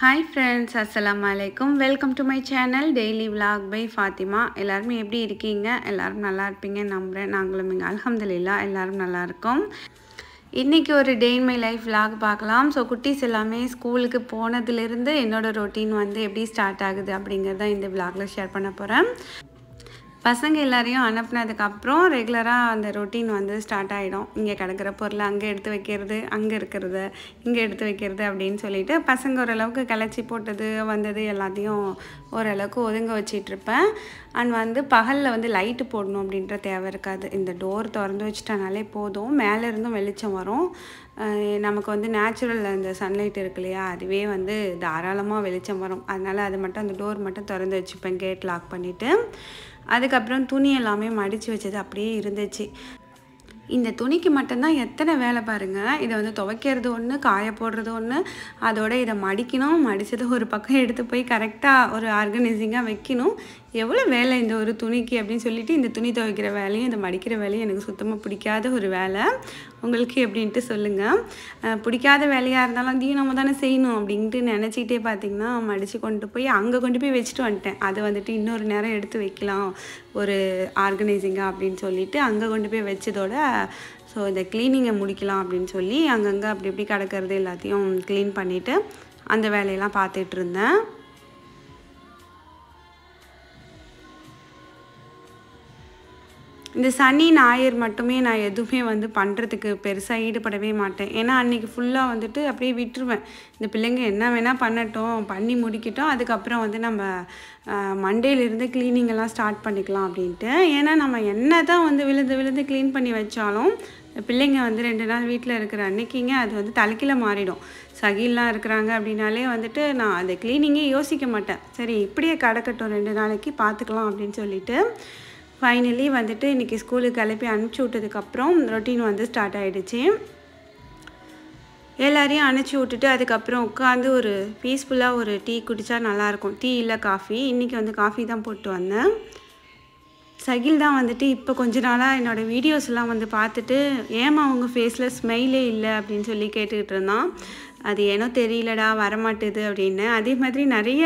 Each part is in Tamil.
Hi friends, Assalamu alaikum. Welcome to my channel Daily Vlog by Fatima. எல்லாரும் எப்படி இருக்கீங்க? எல்லாரும் நல்லா இருப்பீங்க நம்புறேன். நாங்களும் இங்க அல்ஹம்துலில்லாஹ் எல்லாரும் நல்லா இருக்கோம். இன்னைக்கு ஒரு டே இன் மை லைஃப் vlog பார்க்கலாம். ஸோ குட்டீஸ் எல்லாமே ஸ்கூலுக்கு போனதுலேருந்து என்னோட ரொட்டீன் வந்து எப்படி ஸ்டார்ட் ஆகுது அப்படிங்கிறத இந்த vlogல ஷேர் பண்ண போகிறேன். பசங்க எல்லாரையும் அனுப்புனதுக்கப்புறம் ரெகுலராக அந்த ரொட்டீன் வந்து ஸ்டார்ட் ஆகிடும். இங்கே கிடக்கிற பொருளை அங்கே எடுத்து வைக்கிறது, அங்கே இருக்கிறத இங்கே எடுத்து வைக்கிறது அப்படின்னு சொல்லிட்டு பசங்க ஓரளவுக்கு கிளச்சி போட்டது வந்தது எல்லாத்தையும் ஓரளவுக்கு ஒதுங்க வச்சிட்ருப்பேன். அண்ட் வந்து பகலில் வந்து லைட்டு போடணும் அப்படின்ற தேவை இருக்காது. இந்த டோர் திறந்து வச்சுட்டனாலே போதும், மேலே இருந்தும் வெளிச்சம் வரும். நமக்கு வந்து நேச்சுரல் அந்த சன்லைட் இருக்கு இல்லையா, அதுவே வந்து தாராளமாக வெளிச்சம் வரும். அதனால் அது மட்டும் அந்த டோர் மட்டும் திறந்து வச்சுப்பேன், கேட் லாக் பண்ணிவிட்டு. அதுக்கப்புறம் துணி எல்லாமே மடித்து வச்சது அப்படியே இருந்துச்சு. இந்த துணிக்கு மட்டும்தான் எத்தனை வேலை பாருங்கள். இதை வந்து துவைக்கிறது ஒன்று, காய போடுறது ஒன்று, அதோட இதை மடிக்கணும், மடித்ததை ஒரு பக்கம் எடுத்து போய் கரெக்டாக ஒரு ஆர்கனைசிங்காக வைக்கணும். எவ்வளோ வேலை இந்த ஒரு துணிக்கு அப்படின்னு சொல்லிட்டு இந்த துணி துவைக்கிற வேலையும் இந்த மடிக்கிற வேலையும் எனக்கு சுத்தமாக பிடிக்காத ஒரு வேலை. உங்களுக்கு எப்படின்ட்டு சொல்லுங்கள். பிடிக்காத வேலையாக இருந்தாலும் அதையும் நம்ம தானே செய்யணும் அப்படின்ட்டு நினச்சிக்கிட்டே பார்த்திங்கன்னா மடித்து கொண்டு போய் அங்கே கொண்டு போய் வச்சுட்டு வந்துட்டேன். அதை வந்துட்டு இன்னொரு நேரம் எடுத்து வைக்கலாம் ஒரு ஆர்கனைசிங்காக அப்படின்னு சொல்லிட்டு அங்கே கொண்டு போய் வச்சதோட ஸோ இந்த க்ளீனிங்கை முடிக்கலாம் அப்படின்னு சொல்லி அங்கங்கே அப்படி இப்படி கிடக்கிறது எல்லாத்தையும் க்ளீன் பண்ணிவிட்டு அந்த வேலையெல்லாம் பார்த்துட்டு இருந்தேன். இந்த சனி ஞாயிறு மட்டுமே நான் எதுவுமே வந்து பண்ணுறதுக்கு பெருசாக ஈடுபடவே மாட்டேன். ஏன்னா அன்றைக்கி ஃபுல்லாக வந்துட்டு அப்படியே விட்டுருவேன். இந்த பிள்ளைங்க என்ன வேணால் பண்ணட்டும், பண்ணி முடிக்கட்டும், அதுக்கப்புறம் வந்து நம்ம மண்டேலேருந்து க்ளீனிங்கெல்லாம் ஸ்டார்ட் பண்ணிக்கலாம் அப்படின்ட்டு. ஏன்னா நம்ம என்ன தான் வந்து விழுந்து விழுந்து க்ளீன் பண்ணி வச்சாலும் பிள்ளைங்க வந்து 2 நாள் வீட்டில் இருக்கிற அன்றைக்கிங்க அது வந்து தலைக்கீழ மாறிடும். சகிலாம் இருக்கிறாங்க அப்படின்னாலே வந்துட்டு நான் அந்த க்ளீனிங்கே யோசிக்க மாட்டேன். சரி இப்படியே கிடக்கட்டும் 2 நாளைக்கு பார்த்துக்கலாம் அப்படின்னு சொல்லிட்டு ஃபைனலி வந்துட்டு இன்றைக்கி ஸ்கூலுக்கு கிளப்பி அனுப்பிச்சி விட்டதுக்கப்புறம் ரொட்டீன் வந்து ஸ்டார்ட் ஆகிடுச்சு. எல்லாரையும் அனுப்பிச்சி விட்டுட்டு அதுக்கப்புறம் உட்காந்து ஒரு பீஸ்ஃபுல்லாக ஒரு டீ குடித்தா நல்லாயிருக்கும். டீ இல்லை காஃபி. இன்றைக்கி வந்து காஃபி தான் போட்டு வந்தேன். சகில் தான் வந்துட்டு இப்போ கொஞ்ச நாளாக என்னோடய வீடியோஸ்லாம் வந்து பார்த்துட்டு ஏமா அவங்க ஃபேஸில் ஸ்மைலே இல்லை அப்படின்னு சொல்லி கேட்டுக்கிட்டு இருந்தான். அது ஏனோ தெரியலடா வரமாட்டுது அப்படின்னு. அதே மாதிரி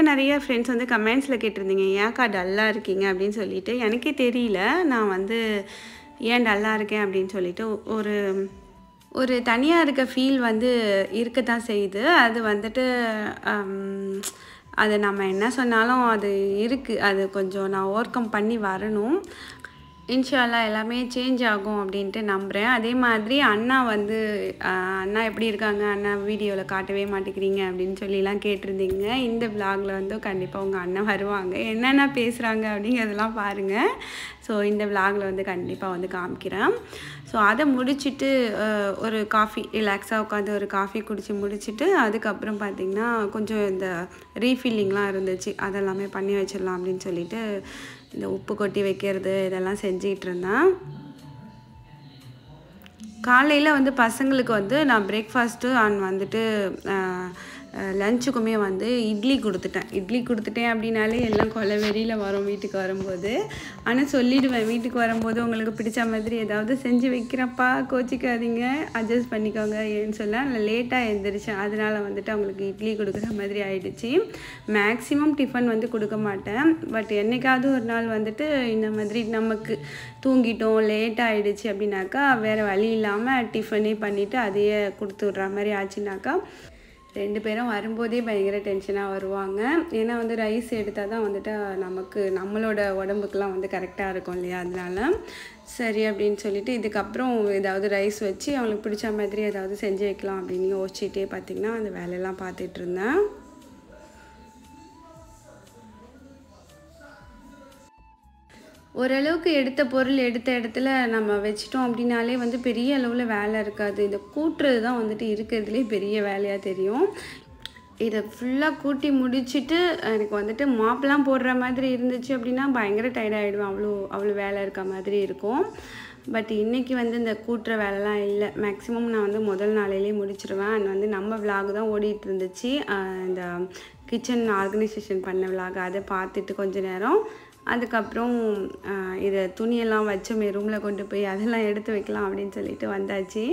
நிறைய ஃப்ரெண்ட்ஸ் வந்து கமெண்ட்ஸில் கேட்டிருந்தீங்க, ஏன்க்கா டல்லாக இருக்கீங்க அப்படின்னு சொல்லிட்டு. எனக்கே தெரியல நான் வந்து ஏன் டல்லாக இருக்கேன் அப்படின்னு சொல்லிட்டு ஒரு தனியாக இருக்க ஃபீல் வந்து இருக்க தான் செய்யுது. அது வந்துட்டு அது நம்ம என்ன சொன்னாலும் அது இருக்குது. அது கொஞ்சம் நான் ஓவர் கம் பண்ணி வரணும். இன்ஷா அல்லாஹ் எல்லாமே சேஞ்ச் ஆகும் அப்படின்ட்டு நம்புகிறேன். அதே மாதிரி அண்ணா வந்து அண்ணா எப்படி இருக்காங்க, அண்ணா வீடியோவில் காட்டவே மாட்டேங்கிறீங்க அப்படின்னு சொல்லிலாம் கேட்டிருந்தீங்க. இந்த விலாகில் வந்து கண்டிப்பாக உங்கள் அண்ணன் வருவாங்க, என்னென்ன பேசுகிறாங்க அப்படிங்கிறதெல்லாம் பாருங்கள். ஸோ இந்த விலாகில் வந்து கண்டிப்பாக வந்து காமிக்கிறேன். ஸோ அதை முடிச்சுட்டு ஒரு காஃபி ரிலாக்ஸாக உட்காந்து ஒரு காஃபி குடித்து முடிச்சுட்டு அதுக்கப்புறம் பார்த்திங்கன்னா கொஞ்சம் இந்த ரீஃபில்லிங்லாம் இருந்துச்சு, அதெல்லாமே பண்ணி வச்சிடலாம் அப்படின்னு சொல்லிட்டு இந்த உப்பு கொட்டி வைக்கிறது இதெல்லாம் செஞ்சிகிட்டு இருந்தேன். காலையில் வந்து பசங்களுக்கு வந்து நான் பிரேக்ஃபாஸ்ட்டு அண்ட் வந்துட்டு லஞ்சுக்குமே வந்து இட்லி கொடுத்துட்டேன் அப்படின்னாலே எல்லாம் வெளியில் வரும் வீட்டுக்கு வரும்போது. ஆனால் சொல்லிவிடுவேன், வீட்டுக்கு வரும்போது உங்களுக்கு பிடிச்ச மாதிரி ஏதாவது செஞ்சு வைக்கிறப்பா, கோச்சிக்காதீங்க, அட்ஜஸ்ட் பண்ணிக்கோங்க ஏன்னு சொல்ல. நான் லேட்டாக எழுந்திரிச்சேன், அதனால் வந்துட்டு அவங்களுக்கு இட்லி கொடுக்குற மாதிரி ஆகிடுச்சி. மேக்ஸிமம் டிஃபன் வந்து கொடுக்க மாட்டேன். பட் என்றைக்காவது ஒரு நாள் வந்துட்டு இந்த மாதிரி நமக்கு தூங்கிட்டோம் லேட் ஆகிடுச்சு அப்படின்னாக்கா வேறு வழி இல்லாமல் டிஃபனே பண்ணிவிட்டு அதையே கொடுத்து விட்ற மாதிரி ஆச்சுனாக்கா 2 பேரும் வரும்போதே பயங்கர டென்ஷனாக வருவாங்க. ஏன்னா வந்து ரைஸ் எடுத்தால் தான் வந்துட்டு நம்மளோட உடம்புக்கெலாம் வந்து கரெக்டாக இருக்கும் இல்லையா, அதனால சரி அப்படின்னு சொல்லிட்டு இதுக்கப்புறம் ஏதாவது ரைஸ் வச்சு அவங்களுக்கு பிடிச்ச மாதிரி ஏதாவது செஞ்சு வைக்கலாம் அப்படின்னு யோசிச்சுட்டே பார்த்திங்கன்னா அந்த வேலையெல்லாம் பார்த்துட்டு இருந்தேன். ஓரளவுக்கு எடுத்த பொருள் எடுத்த இடத்துல நம்ம வச்சிட்டோம் அப்படின்னாலே வந்து பெரிய அளவில் வேலை இருக்காது. இதை கூட்டுறது தான் வந்துட்டு இருக்கிறதுலே பெரிய வேலையாக தெரியும். இதை ஃபுல்லாக கூட்டி முடிச்சுட்டு எனக்கு வந்துட்டு மாப்லாம் போடுற மாதிரி இருந்துச்சு அப்படின்னா பயங்கர டயர்டாகிடுவேன். அவ்வளோ வேலை இருக்க மாதிரி இருக்கும். பட் இன்றைக்கி வந்து இந்த கூட்டுற வேலைலாம் இல்லை. மேக்ஸிமம் நான் வந்து முதல் நாளையிலே முடிச்சிடுவேன். அண்ட் வந்து நம்ம விலாக் தான் ஓடிட்டு இருந்துச்சு, இந்த கிச்சன் ஆர்கனைசேஷன் பண்ண விலாக். அதை பார்த்துட்டு கொஞ்ச நேரம் அதுக்கப்புறம் இதை துணியெல்லாம் வச்சோமே ரூமில் கொண்டு போய் அதெல்லாம் எடுத்து வைக்கலாம் அப்படின்னு சொல்லிட்டு வந்தாச்சு.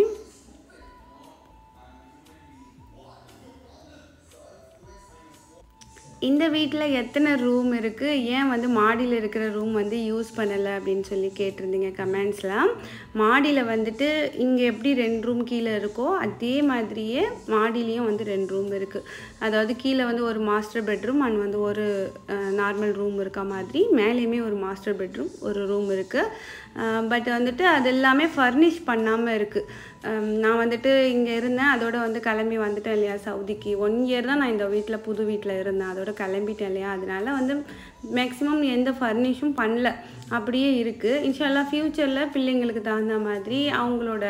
இந்த வீட்டில் எத்தனை ரூம் இருக்குது, ஏன் வந்து மாடியில் இருக்கிற ரூம் வந்து யூஸ் பண்ணலை அப்படின்னு சொல்லி கேட்டிருந்தீங்க கமெண்ட்ஸில். மாடியில் வந்துட்டு இங்கே எப்படி 2 ரூம் கீழே இருக்கோ அதே மாதிரியே மாடியிலையும் வந்து 2 ரூம் இருக்குது. அதாவது கீழே வந்து ஒரு மாஸ்டர் பெட்ரூம் அண்ட் வந்து ஒரு நார்மல் ரூம் இருக்க மாதிரி, மேலேயுமே ஒரு மாஸ்டர் பெட்ரூம் ஒரு ரூம் இருக்குது. பட் வந்துட்டு அது எல்லாமே ஃபர்னிஷ் பண்ணாமல் இருக்குது. நான் வந்துட்டு இங்கே இருந்தேன், அதோட வந்து கிளம்பி வந்துட்டேன் இல்லையா சவுதிக்கு. 1 இயர் தான் நான் இந்த வீட்டில் புது வீட்டில் இருந்தேன், அதோட கிளம்பிட்டேன் இல்லையா. அதனால வந்து மேக்ஸிமம் எந்த ஃபர்னிஷும் பண்ணல, அப்படியே இருக்குது. இன்ஷால்லா ஃப்யூச்சரில் பிள்ளைங்களுக்கு தகுந்த மாதிரி அவங்களோட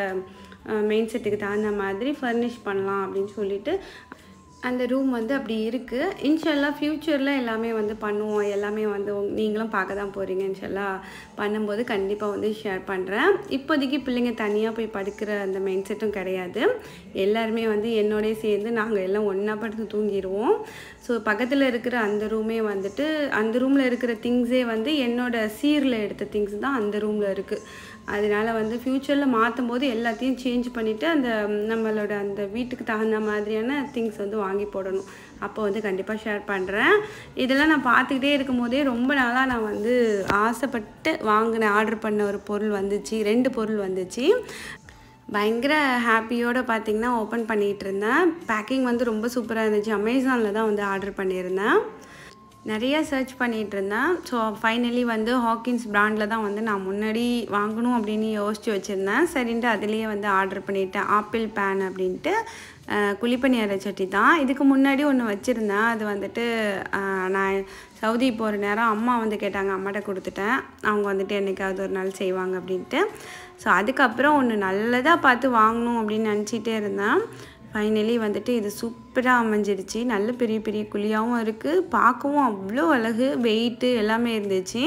மெயின் செட்டுக்கு தகுந்த மாதிரி ஃபர்னிஷ் பண்ணலாம் அப்படின்னு சொல்லிட்டு அந்த ரூம் வந்து அப்படி இருக்குது. இன்ஷால்லா ஃப்யூச்சரில் எல்லாமே வந்து பண்ணுவோம். எல்லாமே வந்து நீங்களும் பார்க்க தான் போகிறீங்க. இன்ஷால்லா பண்ணும்போது கண்டிப்பாக வந்து ஷேர் பண்ணுறேன். இப்போதைக்கு பிள்ளைங்க தனியாக போய் படுக்கிற அந்த மைண்ட் செட்டும் கிடையாது. எல்லாருமே வந்து என்னோடய சேர்ந்து நாங்கள் எல்லாம் ஒன்றா படுத்து தூங்கிடுவோம். ஸோ பக்கத்தில் இருக்கிற அந்த ரூமே வந்துட்டு அந்த ரூமில் இருக்கிற திங்ஸே வந்து என்னோடய சீரில் எடுத்த திங்ஸ் தான் அந்த ரூமில் இருக்குது. அதனால் வந்து ஃப்யூச்சரில் மாற்றும் போது எல்லாத்தையும் சேஞ்ச் பண்ணிவிட்டு அந்த நம்மளோட அந்த வீட்டுக்கு தகுந்த மாதிரியான திங்ஸ் வந்து வாங்கி போடணும். அப்போ வந்து கண்டிப்பாக ஷேர் பண்ணுறேன். இதெல்லாம் நான் பார்த்துக்கிட்டே இருக்கும் போதே ரொம்ப நாளாக நான் வந்து ஆசைப்பட்டு வாங்கின ஆர்டர் பண்ண ஒரு பொருள் வந்துச்சு. 2 பொருள் வந்துச்சு. பயங்கர ஹாப்பியோடு பார்த்திங்கன்னா ஓப்பன் பண்ணிகிட்டு இருந்தேன். பேக்கிங் வந்து ரொம்ப சூப்பராக இருந்துச்சு. அமேசானில் தான் வந்து ஆர்டர் பண்ணியிருந்தேன். நிறையா சர்ச் பண்ணிகிட்டு இருந்தேன். ஸோ ஃபைனலி வந்து ஹாக்கின்ஸ் பிராண்டில் தான் வந்து நான் முன்னாடி வாங்கணும் அப்படின்னு யோசித்து வச்சுருந்தேன். சரின்ட்டு அதுலேயே வந்து ஆர்டர் பண்ணிவிட்டேன். ஆப்பிள் பேன் அப்படின்ட்டு குழிப்பணியார சட்டி தான். இதுக்கு முன்னாடி ஒன்று வச்சுருந்தேன். அது வந்துட்டு நான் சவுதி போகிற நேரம் அம்மா வந்து கேட்டாங்க, அம்மாட்ட கொடுத்துட்டேன். அவங்க வந்துட்டு என்றைக்காவது ஒரு நாள் செய்வாங்க அப்படின்ட்டு. ஸோ அதுக்கப்புறம் ஒன்று நல்லதாக பார்த்து வாங்கணும் அப்படின்னு நினச்சிட்டே இருந்தேன். ஃபைனலி வந்துட்டு இது சூப்பராக அமைஞ்சிடுச்சு. நல்ல பெரிய பெரிய குழியாகவும் இருக்குது, பார்க்கவும் அவ்வளோ அழகு, வெயிட்டு எல்லாமே இருந்துச்சு.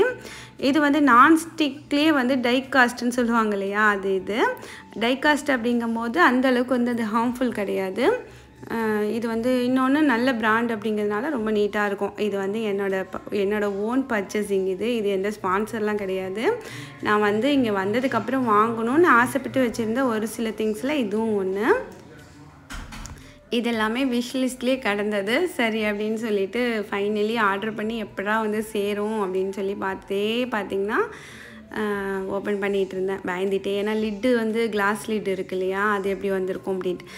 இது வந்து நான்ஸ்டிக்லேயே வந்து டைகாஸ்ட்னு சொல்லுவாங்க இல்லையா, அது இது டைகாஸ்ட் அப்படிங்கும்போது அந்தளவுக்கு வந்து அது ஹார்ம்ஃபுல் கிடையாது. இது வந்து இன்னொன்று நல்ல பிராண்ட் அப்படிங்கிறதுனால ரொம்ப நீட்டாக இருக்கும். இது வந்து என்னோடய ஓன் பர்ச்சேசிங். இது எந்த ஸ்பான்சர்லாம் கிடையாது. நான் வந்து இங்கே வந்ததுக்கப்புறம் வாங்கணும்னு ஆசைப்பட்டு வச்சுருந்த ஒரு சில திங்ஸில் இதுவும் ஒன்று. இதெல்லாமே விஷ்லிஸ்ட்லேயே கடந்தது. சரி அப்படின்னு சொல்லிட்டு ஃபைனலி ஆர்டர் பண்ணி எப்படா வந்து சேரும் அப்படின்னு சொல்லி பார்த்திங்கன்னா ஓப்பன் பண்ணிகிட்டு இருந்தேன் பயந்துட்டே. ஏன்னா லிட்டு வந்து கிளாஸ் லிட் இருக்கு இல்லையா, அது எப்படி வந்திருக்கும் அப்படின்ட்டு.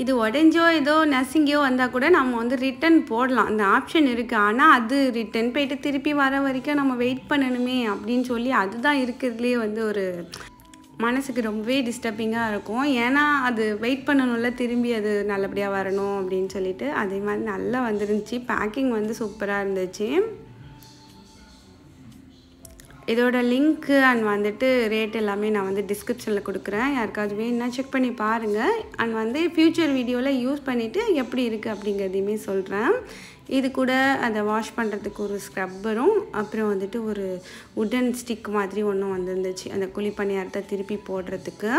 இது உடஞ்சோ ஏதோ நசுங்கியோ வந்தால் கூட நம்ம வந்து ரிட்டன் போடலாம், அந்த ஆப்ஷன் இருக்குது. ஆனால் அது ரிட்டன் போயிட்டு திருப்பி வர வரைக்கும் நம்ம வெயிட் பண்ணணுமே அப்படின்னு சொல்லி அதுதான் இருக்கிறதுலே வந்து ஒரு மனசுக்கு ரொம்பவே டிஸ்டர்பிங்காக இருக்கும். ஏன்னா அது வெயிட் பண்ணணும்ல, திரும்பி அது நல்லபடியாக வரணும் அப்படின்னு சொல்லிட்டு. அதே மாதிரி நல்லா வந்துருந்துச்சு. பேக்கிங் வந்து சூப்பராக இருந்துச்சு. இதோட லிங்க்கு அண்ட் வந்துட்டு ரேட் எல்லாமே நான் வந்து டிஸ்கிரிப்ஷனில் கொடுக்குறேன். யாருக்காவது வேணும்னா செக் பண்ணி பாருங்கள். அண்ட் வந்து ஃப்யூச்சர் வீடியோவில் யூஸ் பண்ணிவிட்டு எப்படி இருக்குது அப்படிங்கிறதையுமே சொல்கிறேன். இது கூட அதை வாஷ் பண்ணுறதுக்கு ஒரு ஸ்க்ரப்பரும், அப்புறம் வந்துட்டு ஒரு உட்டன் ஸ்டிக் மாதிரி ஒன்றும் வந்துருந்துச்சு அந்த குழிப்பணியாரத்தை திருப்பி போடுறதுக்கு.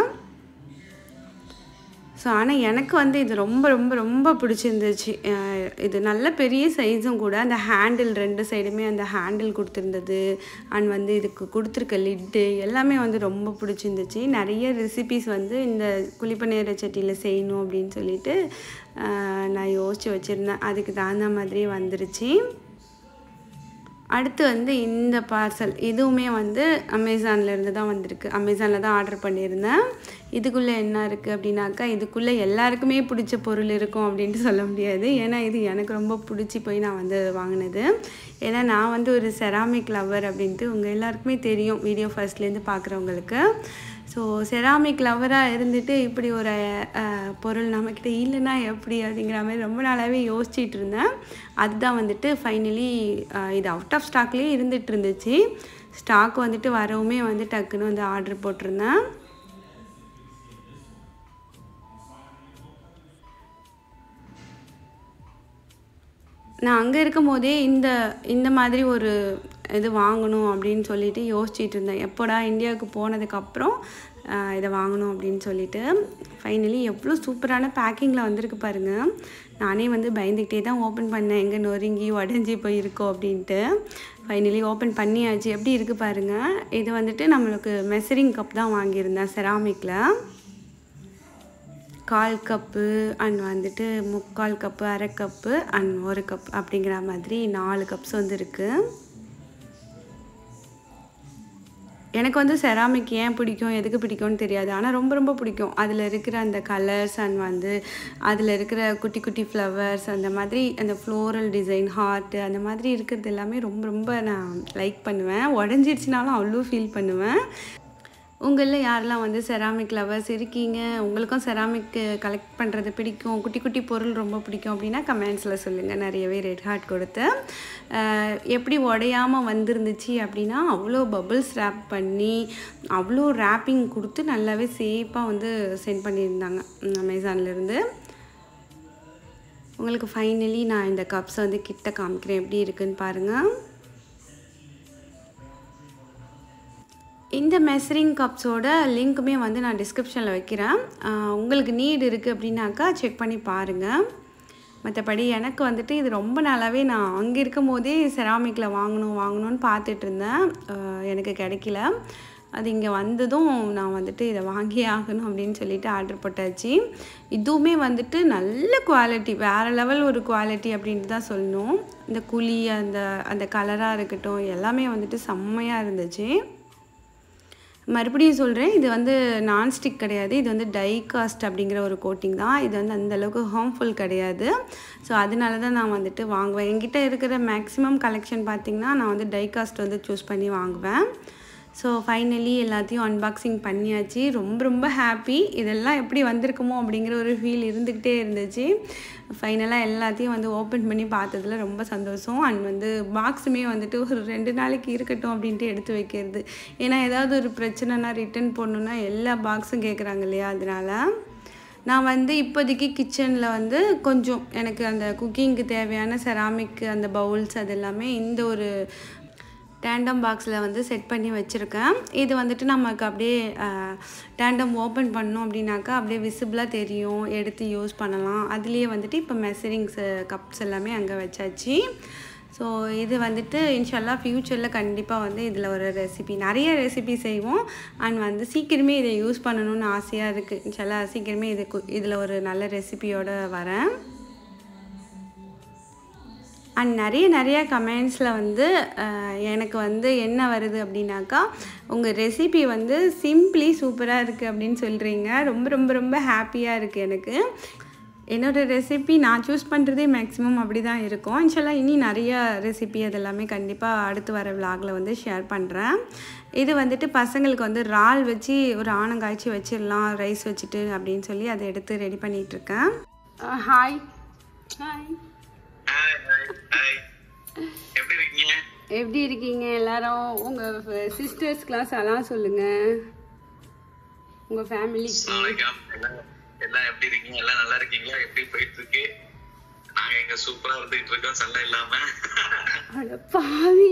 ஸோ ஆனால் எனக்கு வந்து இது ரொம்ப ரொம்ப ரொம்ப பிடிச்சிருந்துச்சு. இது நல்ல பெரிய சைஸும் கூட. அந்த ஹேண்டில் 2 சைடுமே அந்த ஹேண்டில் கொடுத்துருந்தது அண்ட் வந்து இதுக்கு கொடுத்துருக்க லிட்டு எல்லாமே வந்து ரொம்ப பிடிச்சிருந்துச்சு. நிறைய ரெசிபீஸ் வந்து இந்த குழிப்பணியார சட்டியில் செய்யணும் அப்படின்னு சொல்லிட்டு நான் யோசித்து வச்சுருந்தேன். அதுக்கு தகுந்த மாதிரியே வந்துருச்சு. அடுத்து வந்து இந்த பார்சல் இதுவுமே வந்து அமேசான்லேருந்து தான் வந்திருக்கு. அமேசானில் தான் ஆர்டர் பண்ணியிருந்தேன். இதுக்குள்ளே என்ன இருக்குது அப்படின்னாக்கா, இதுக்குள்ளே எல்லாருக்குமே பிடிச்ச பொருள் இருக்கும் அப்படின்ட்டு சொல்ல முடியாது. ஏன்னா இது எனக்கு ரொம்ப பிடிச்சி போய் நான் வந்து வாங்கினது. ஏன்னா நான் வந்து ஒரு செராமிக் லவர் அப்படின்ட்டு உங்கள் எல்லாருக்குமே தெரியும், வீடியோ ஃபர்ஸ்ட்லேருந்து பார்க்குறவங்களுக்கு. ஸோ செராமிக் லவராக இருந்துட்டு இப்படி ஒரு பொருள் நம்மக்கிட்ட இல்லைன்னா எப்படி அப்படிங்கிற மாதிரி ரொம்ப நாளாகவே யோசிச்சுட்டு இருந்தேன். அதுதான் வந்துட்டு ஃபைனலி இது அவுட் ஆஃப் ஸ்டாக்லேயே இருந்துகிட்டு இருந்துச்சு. ஸ்டாக் வந்துட்டு வரவுமே வந்து டக்குன்னு வந்து ஆர்டர் போட்டிருந்தேன். நான் அங்கே இருக்கும் போதே இந்த மாதிரி ஒரு இது வாங்கணும் அப்படின்னு சொல்லிட்டு யோசிச்சுட்டு இருந்தேன். எப்போடா இந்தியாவுக்கு போனதுக்கப்புறம் இதை வாங்கணும் அப்படின்னு சொல்லிட்டு. ஃபைனலி எவ்வளோ சூப்பரான பேக்கிங்கில் வந்திருக்கு பாருங்கள். நானே வந்து பயந்துக்கிட்டே தான் ஓப்பன் பண்ணேன், எங்கே நொறுங்கி உடஞ்சி போயிருக்கோ அப்படின்ட்டு. ஃபைனலி ஓப்பன் பண்ணியாச்சு. எப்படி இருக்குது பாருங்கள். இது வந்துட்டு நம்மளுக்கு மெஷரிங் கப் தான் வாங்கியிருந்தேன் செராமிக்கில். 1/4 கப்பு அண்ட் வந்துட்டு 3/4 கப்பு, 1/2 கப்பு அண்ட் 1 கப் அப்படிங்கிற மாதிரி 4 கப்ஸ் வந்து இருக்குது. எனக்கு வந்து செராமிக் ஏன் பிடிக்கும், எதுக்கு பிடிக்கும்னு தெரியாது. ஆனால் ரொம்ப ரொம்ப பிடிக்கும். அதில் இருக்கிற அந்த கலர்ஸ் அண்ட் வந்து அதில் இருக்கிற குட்டி குட்டி ஃப்ளவர்ஸ், அந்த மாதிரி அந்த ஃப்ளோரல் டிசைன், ஹார்ட்டு அந்த மாதிரி இருக்கிறது எல்லாமே ரொம்ப ரொம்ப நான் லைக் பண்ணுவேன். உடஞ்சிடுச்சினாலும் அவ்வளோ ஃபீல் பண்ணுவேன். உங்களில் யாரெல்லாம் வந்து செராமிக் லவர்ஸ் இருக்கீங்க, உங்களுக்கும் செராமிக் கலெக்ட் பண்ணுறது பிடிக்கும், குட்டி குட்டி பொருள் ரொம்ப பிடிக்கும் அப்படின்னா கமெண்ட்ஸில் சொல்லுங்கள். நிறையவே ரெட் ஹார்ட் கொடுத்து எப்படி உடையாமல் வந்துருந்துச்சு அப்படின்னா அவ்வளோ பபிள்ஸ் ரேப் பண்ணி அவ்வளோ ரேப்பிங் கொடுத்து நல்லாவே சேஃபாக வந்து சென்ட் பண்ணியிருந்தாங்க அமேசான்லேருந்து. உங்களுக்கு ஃபைனலி நான் இந்த கப்ஸை வந்து கிட்ட காமிக்கிறேன், எப்படி இருக்குன்னு பாருங்கள். இந்த மெஷரிங் கப்ஸோட லிங்க்குமே வந்து நான் டிஸ்கிரிப்ஷனில் வைக்கிறேன். உங்களுக்கு நீட் இருக்குது அப்படின்னாக்கா செக் பண்ணி பாருங்கள். மற்றபடி எனக்கு வந்துட்டு இது ரொம்ப நாளாகவே நான் அங்கே இருக்கும் போதே செராமிக்கில் வாங்கணும்னு பார்த்துட்டு இருந்தேன். எனக்கு கிடைக்கல. அது இங்கே வந்ததும் நான் வந்துட்டு இதை வாங்கி ஆகணும் அப்படின்னு சொல்லிட்டு ஆர்டர் போட்டாச்சு. இதுவுமே வந்துட்டு நல்ல குவாலிட்டி, வேறு லெவல் ஒரு குவாலிட்டி அப்படின்ட்டு தான் சொல்லணும். இந்த குழி அந்த கலராக இருக்கட்டும் எல்லாமே வந்துட்டு செம்மையாக இருந்துச்சு. மறுபடியும் சொல்கிறேன், இது வந்து நான்ஸ்டிக் கிடையாது. இது வந்து டை காஸ்ட் அப்படிங்கிற ஒரு கோட்டிங் தான். இது வந்து அந்தளவுக்கு ஹார்ம்ஃபுல் கிடையாது. ஸோ அதனால தான் நான் வந்துட்டு வாங்குவேன். என்கிட்ட இருக்கிற மேக்ஸிமம் கலெக்ஷன் பார்த்திங்கன்னா நான் வந்து டை காஸ்ட் வந்து சூஸ் பண்ணி வாங்குவேன். ஸோ ஃபைனலி எல்லாத்தையும் அன்பாக்சிங் பண்ணியாச்சு. ரொம்ப ரொம்ப ஹாப்பி. இதெல்லாம் எப்படி வந்திருக்குமோ அப்படிங்கிற ஒரு ஃபீல் இருந்துக்கிட்டே இருந்துச்சு. ஃபைனலாக எல்லாத்தையும் வந்து ஓப்பன் பண்ணி பார்த்ததுல ரொம்ப சந்தோஷம். அண்ட் வந்து பாக்ஸுமே வந்துட்டு ஒரு 2 நாளைக்கு இருக்கட்டும் அப்படின்ட்டு எடுத்து வைக்கிறது. ஏன்னா ஏதாவது ஒரு பிரச்சனைனா ரிட்டன் போடணுன்னா எல்லா பாக்ஸும் கேட்குறாங்க இல்லையா, அதனால் நான் வந்து இப்போதைக்கு கிச்சனில் வந்து கொஞ்சம் எனக்கு அந்த குக்கிங்க்கு தேவையான செராமிக் அந்த பவுல்ஸ் அது எல்லாமே இந்த ஒரு டேண்டம் பாக்ஸில் வந்து செட் பண்ணி வச்சுருக்கேன். இது வந்துட்டு நமக்கு அப்படியே டேண்டம் ஓப்பன் பண்ணோம் அப்படின்னாக்கா அப்படியே விசிபிளாக தெரியும், எடுத்து யூஸ் பண்ணலாம். அதுலேயே வந்துட்டு இப்போ மெஷரிங்ஸ் கப்ஸ் எல்லாமே அங்கே வச்சாச்சு. ஸோ இது வந்துட்டு இன்ஷால்லா ஃப்யூச்சரில் கண்டிப்பாக வந்து இதில் ஒரு நிறைய ரெசிபி செய்வோம். அண்ட் வந்து சீக்கிரமே இதை யூஸ் பண்ணணும்னு ஆசையாக இருக்குது. இன்ஷால்லா சீக்கிரமே இதில் ஒரு நல்ல ரெசிபியோடு வரேன். அண்ட் நிறைய கமெண்ட்ஸில் வந்து எனக்கு வந்து என்ன வருது அப்படின்னாக்கா, உங்கள் ரெசிபி வந்து சிம்பிளி சூப்பராக இருக்குது அப்படின்னு சொல்கிறீங்க. ரொம்ப ரொம்ப ரொம்ப ஹாப்பியாக இருக்குது எனக்கு. என்னோடய ரெசிபி நான் சூஸ் பண்ணுறதே மேக்ஸிமம் அப்படி தான் இருக்கும். இன்ஷால்லா இனி நிறைய ரெசிபி அதெல்லாமே கண்டிப்பாக அடுத்து வர விலாகில் வந்து ஷேர் பண்ணுறேன். இது வந்துட்டு பசங்களுக்கு வந்து இறால் வச்சு ஒரு ஆனங்காய்ச்சி வச்சிடலாம் ரைஸ் வச்சுட்டு அப்படின்னு சொல்லி அதை எடுத்து ரெடி பண்ணிகிட்ருக்கேன். ஹாய் ஹாய் எப்படி இருக்கீங்க எல்லாரும்? உங்கள் சிஸ்டர்ஸ் கிளாஸ் எல்லாம் சொல்லுங்கள், உங்கள் ஃபேமிலி எல்லாம் எப்படி இருக்கீங்க? எல்லாம் நல்லா இருக்கீங்களா? எப்படி போயிட்டு இருக்கு? நாங்க எங்க சூப்பரா வந்துட்டு இருக்கோம், சண்டை இல்லாம. அட பாவி,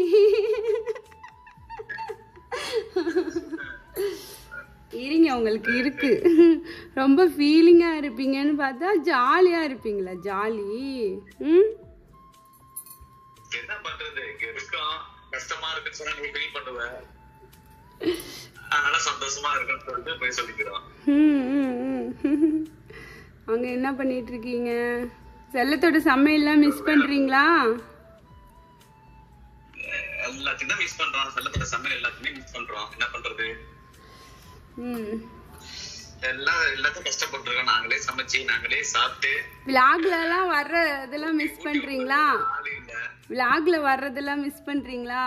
இருங்க உங்களுக்கு இருக்கு. ரொம்ப ஃபீலிங்கா இருப்பீங்கன்னு பார்த்தா ஜாலியா இருப்பீங்களா? ஜாலி. என்ன பண்றது, இருக்கோம். கஷ்டமா இருக்குன்னு சொன்னா நீ ஃபீல் பண்ணுவேன். அதனால சந்தோஷமா இருக்குன்னு சொல்லிட்டு போய் சொல்லிக்கிறோம். அங்க என்ன பண்ணிட்டு இருக்கீங்க? செல்லத்தோட சமையல்லாம் மிஸ் பண்றீங்களா? எல்லாத்தையும் தான் மிஸ் பண்றோம். செல்லத்தோட சமையல் எல்லாத்தையுமே மிஸ் பண்றோம். என்ன பண்றது? எல்லாத்தையும் கஷ்டப்பட்டு இருக்கோம். நாங்களே சமைச்சு நாங்களே சாப்பிட்டு. விலாக்ல எல்லாம் வர்ற இதெல்லாம் மிஸ் பண்றீங்களா? விலாக்ல வர்றதெல்லாம் மிஸ் பண்றீங்களா?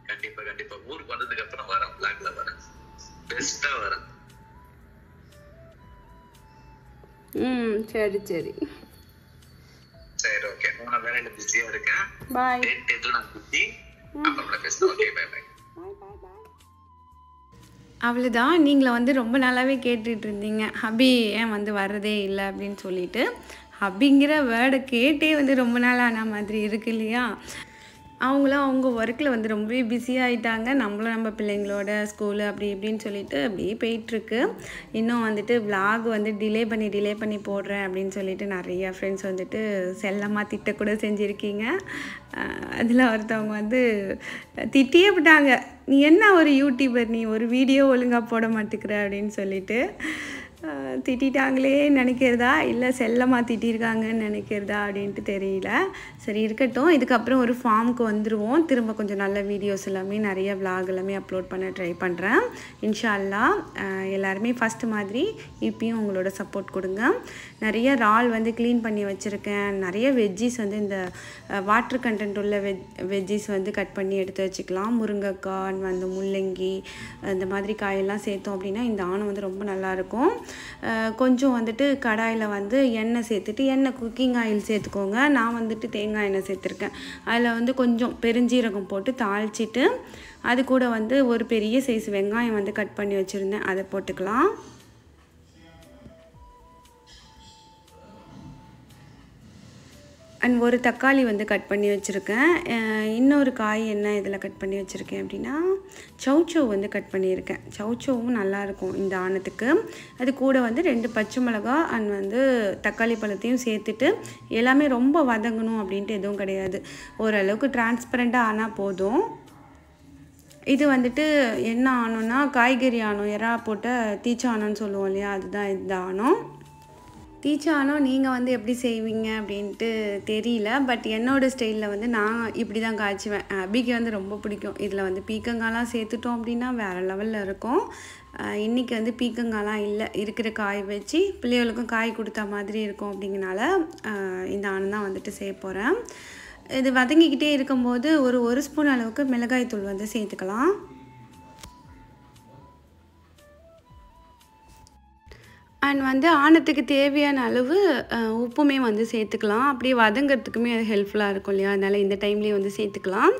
கண்டிப்பா கண்டிப்பா. ஊருக்கு வந்ததுக்கு அப்புறம் வரேன், விலாக்ல வரேன், பெஸ்டா வரேன். சரி சரி சரி, ஓகே. நான் வேலையில பிஸியா இருக்கேன். பை. நான் பிஸி. அப்புறம் பேசுறேன். Okay, bye bye. அவ்வளோதான். நீங்கள வந்து ரொம்ப நாளாகவே கேட்டுட்டு இருந்தீங்க, ஹபி ஏன் வந்து வர்றதே இல்லை அப்படின்னு சொல்லிட்டு. ஹபிங்கிற வேர்டை கேட்டே வந்து ரொம்ப நாள் ஆன மாதிரி இருக்கு இல்லையா? அவங்களும் அவங்க ஒர்க்கில் வந்து ரொம்பவே பிஸியாகிட்டாங்க. நம்மளும் நம்ம பிள்ளைங்களோட ஸ்கூலு அப்படி இப்படின்னு சொல்லிட்டு அப்படியே போயிட்டுருக்கு. இன்னும் வந்துட்டு விலாக் வந்து டிலே பண்ணி போடுறேன் அப்படின்னு சொல்லிட்டு நிறையா ஃப்ரெண்ட்ஸ் வந்துட்டு செல்லமாக திட்டக்கூட செஞ்சுருக்கீங்க. அதில் ஒருத்தவங்க வந்து திட்டியே விட்டாங்க, நீ என்ன ஒரு யூடியூபர், நீ ஒரு வீடியோ ஒழுங்காக போட மாட்டேங்கிற அப்படின்னு சொல்லிட்டு. திட்டிட்டாங்களே நினைக்கிறதா இல்லை செல்லமாக திட்டிருக்காங்கன்னு நினைக்கிறதா அப்படின்ட்டு தெரியல. சரி இருக்கட்டும். இதுக்கப்புறம் ஒரு ஃபார்முக்கு வந்துடுவோம். திரும்ப கொஞ்சம் நல்ல வீடியோஸ் எல்லாமே நிறைய விலாக் எல்லாமே அப்லோட் பண்ண ட்ரை பண்ணுறேன் இன்ஷா அல்லாஹ். எல்லாருமே ஃபஸ்ட்டு மாதிரி இப்பயும் உங்களோட சப்போர்ட் கொடுங்க. நிறைய இறால் வந்து க்ளீன் பண்ணி வச்சுருக்கேன். நிறைய வெஜ்ஜீஸ் வந்து இந்த வாட்டர் கண்டென்ட் உள்ள வெஜ்ஜீஸ் வந்து கட் பண்ணி எடுத்து வச்சுக்கலாம். முருங்கைக்காய் வந்து முள்ளங்கி இந்த மாதிரி காயெல்லாம் சேர்த்தோம் அப்படின்னா இந்த ஆணம் வந்து ரொம்ப நல்லாயிருக்கும். கொஞ்சம் வந்துட்டு கடாயில் வந்து எண்ணெய் சேர்த்துட்டு எண்ணெய் குக்கிங் ஆயில் சேர்த்துக்கோங்க. நான் வந்துட்டு தேங்காய் எண்ணெய் சேர்த்துருக்கேன். அதில் வந்து கொஞ்சம் பெருஞ்சீரகம் போட்டு தாளிச்சிட்டு அது கூட வந்து ஒரு பெரிய சைஸ் வெங்காயம் வந்து கட் பண்ணி வச்சுருந்தேன், அதை போட்டுக்கலாம். அண்ட் ஒரு தக்காளி வந்து கட் பண்ணி வச்சுருக்கேன். இன்னொரு காய் என்ன இதில் கட் பண்ணி வச்சுருக்கேன் அப்படின்னா சௌச்சௌ வந்து கட் பண்ணியிருக்கேன். சௌச்சௌவும் நல்லாயிருக்கும் இந்த ஆணத்துக்கு. அது கூட வந்து 2 பச்சை மிளகா அண்ட் வந்து தக்காளி பழத்தையும் சேர்த்துட்டு எல்லாமே ரொம்ப வதங்கணும் அப்படின்ட்டு எதுவும் கிடையாது. ஓரளவுக்கு டிரான்ஸ்பரண்ட்டாக ஆனால் போதும். இது வந்துட்டு என்ன ஆனோன்னா காய்கறி ஆனம், எறா போட்ட தீச்சானம்னு சொல்லுவோம் இல்லையா, அதுதான் இந்த ஆனம். தீச்சானம் நீங்கள் வந்து எப்படி செய்வீங்க அப்படின்ட்டு தெரியல. பட் என்னோடய ஸ்டைலில் வந்து நான் இப்படி தான் காய்ச்சுவேன். அபிக்கு வந்து ரொம்ப பிடிக்கும். இதில் வந்து பீக்கங்காய்லாம் சேர்த்துட்டோம் அப்படின்னா வேறு லெவலில் இருக்கும். இன்றைக்கி வந்து பீக்கங்காய்லாம் இல்லை, இருக்கிற காய் வச்சு பிள்ளைகளுக்கும் காய் கொடுத்தா மாதிரி இருக்கும். அப்படிங்கனால இந்த ஆனம் தான் வந்துட்டு செய்ய போகிறேன். இது வதங்கிக்கிட்டே இருக்கும்போது ஒரு ஸ்பூன் அளவுக்கு மிளகாய் தூள் வந்து சேர்த்துக்கலாம். அண்ட் வந்து ஆணத்துக்கு தேவையான அளவு உப்புமே வந்து சேர்த்துக்கலாம். அப்படியே வதங்கிறதுக்குமே அது ஹெல்ப்ஃபுல்லாக இருக்கும் இல்லையா, அதனால் இந்த டைம்லேயே வந்து சேர்த்துக்கலாம்.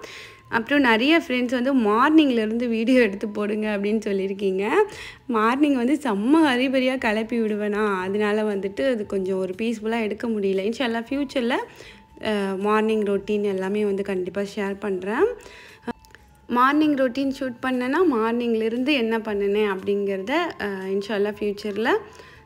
அப்புறம் நிறைய ஃப்ரெண்ட்ஸ் வந்து மார்னிங்லேருந்து வீடியோ எடுத்து போடுங்க அப்படின்னு சொல்லியிருக்கீங்க. மார்னிங் வந்து செம்ம ஹரிபரியாக கிளப்பி விடுவேனா, அதனால வந்துட்டு அது கொஞ்சம் ஒரு பீஸ்ஃபுல்லாக எடுக்க முடியல. இன்ஷா அல்லாஹ் ஃப்யூச்சரில் மார்னிங் ரொட்டீன் எல்லாமே வந்து கண்டிப்பாக ஷேர் பண்ணுறேன். மார்னிங் ரொட்டீன் ஷூட் பண்ணேன்னா மார்னிங்லேருந்து என்ன பண்ணினேன் அப்படிங்கிறத இன்ஷா அல்லாஹ் ஃப்யூச்சரில்